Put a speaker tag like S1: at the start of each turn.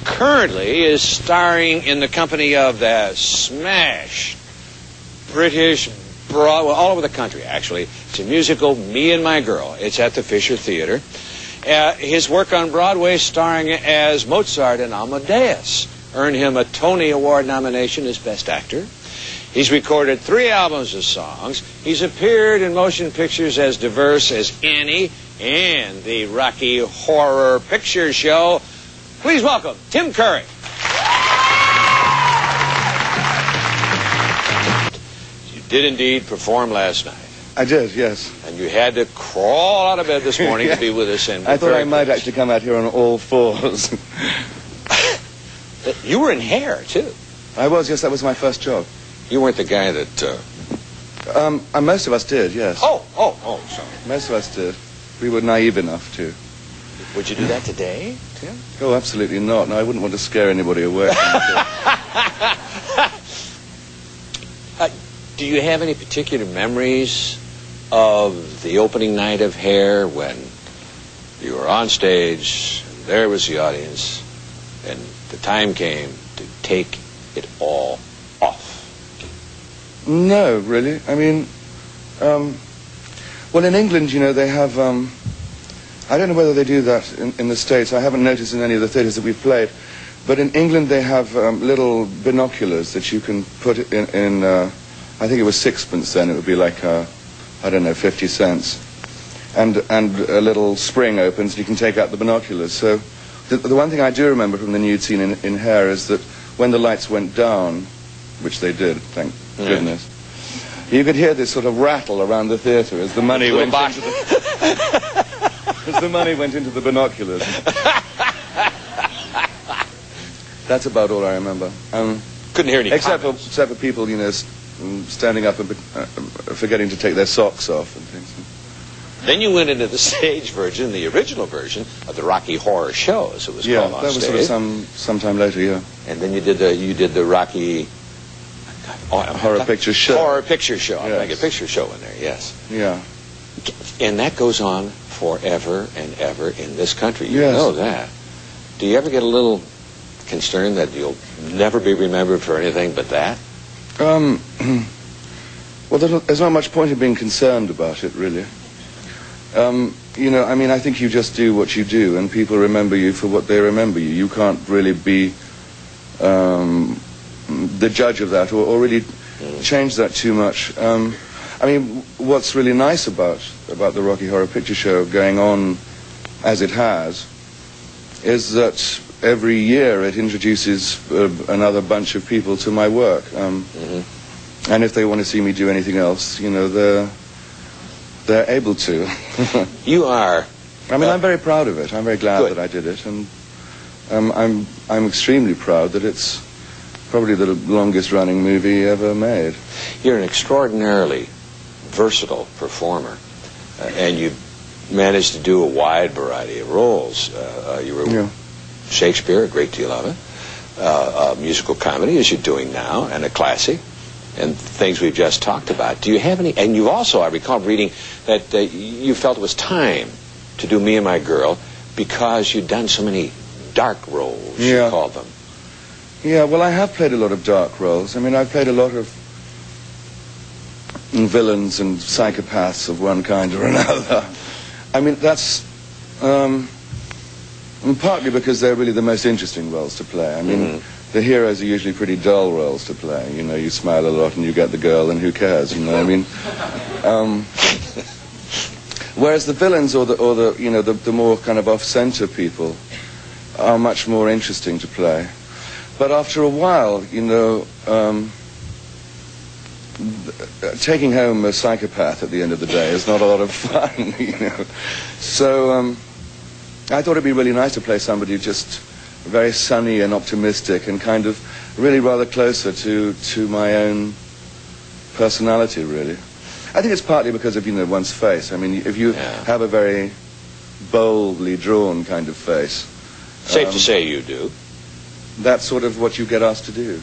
S1: Currently is starring in the company of the smash British Broadway, all over the country, actually. It's a musical, Me and My Girl. It's at the Fisher Theater. His work on Broadway, starring as Mozart in Amadeus, earned him a Tony Award nomination as Best Actor. He's recorded 3 albums of songs. He's appeared in motion pictures as diverse as Annie and the Rocky Horror Picture Show. Please welcome Tim Curry. You did indeed perform last night.
S2: I did, yes.
S1: And you had to crawl out of bed this morning to be with us. And
S2: I thought I might actually come out here on all fours.
S1: You were in Hair, too.
S2: I was, yes. That was my first job.
S1: You weren't the guy that...
S2: most of us did, yes.
S1: Oh, sorry.
S2: Most of us did. We were naive enough to.
S1: Would you do that today, Tim?
S2: Oh, absolutely not. No, I wouldn't want to scare anybody away.
S1: Do you have any particular memories of the opening night of Hair when you were on stage, and there was the audience, and the time came to take it all off?
S2: No, really. I mean, well, in England, you know, they have... I don't know whether they do that in the States. I haven't noticed in any of the theatres that we've played. But in England, they have little binoculars that you can put in I think it was sixpence then. It would be like, I don't know, 50 cents. And a little spring opens, and you can take out the binoculars. So the one thing I do remember from the nude scene in Hair is that when the lights went down, which they did, thank goodness, you could hear this sort of rattle around the theatre as the money went into the... as the money went into the binoculars. That's about all I remember.
S1: Couldn't hear any
S2: except for people, you know, standing up and forgetting to take their socks off and things.
S1: Then you went into the stage version, the original version of the Rocky Horror Show, as it was called on stage.
S2: Yeah, that was sort of sometime later, yeah.
S1: And then you did the Rocky
S2: Horror Picture Show.
S1: Horror Picture Show.
S2: Yes.
S1: I'm going to get a picture show in there, yes.
S2: Yeah.
S1: And that goes on forever and ever in this country. You
S2: Yes.
S1: know that. Do you ever get a little concerned that you'll never be remembered for anything but that?
S2: Well, there's not much point in being concerned about it, really. You know, I mean, I think you just do what you do, and people remember you for what they remember you. You can't really be the judge of that, or really change that too much. I mean, what's really nice about the Rocky Horror Picture Show going on as it has is that every year it introduces another bunch of people to my work. And if they want to see me do anything else, you know, they're able to.
S1: You are.
S2: I mean, I'm very proud of it. I'm very glad that I did it, and I'm extremely proud that it's probably the longest-running movie ever made.
S1: You're an extraordinarily versatile performer, and you managed to do a wide variety of roles. You were Shakespeare, a great deal of it, a musical comedy, as you're doing now, and a classic, and things we've just talked about. Do you have any, and you also, I recall reading that you felt it was time to do Me and My Girl because you'd done so many dark roles, you called them.
S2: Yeah, well, I have played a lot of dark roles. I mean, I've played a lot of villains and psychopaths of one kind or another. I mean, that's partly because they're really the most interesting roles to play. I mean, the heroes are usually pretty dull roles to play. You know, you smile a lot and you get the girl, and who cares? You know, I mean, whereas the villains or the you know the more kind of off-center people are much more interesting to play. But after a while, you know, taking home a psychopath at the end of the day is not a lot of fun, you know. So I thought it'd be really nice to play somebody just very sunny and optimistic and kind of really rather closer to my own personality, really. I think it's partly because of, you know, one's face. I mean, if you have a very boldly drawn kind of face...
S1: Safe to say you do.
S2: That's sort of what you get asked to do.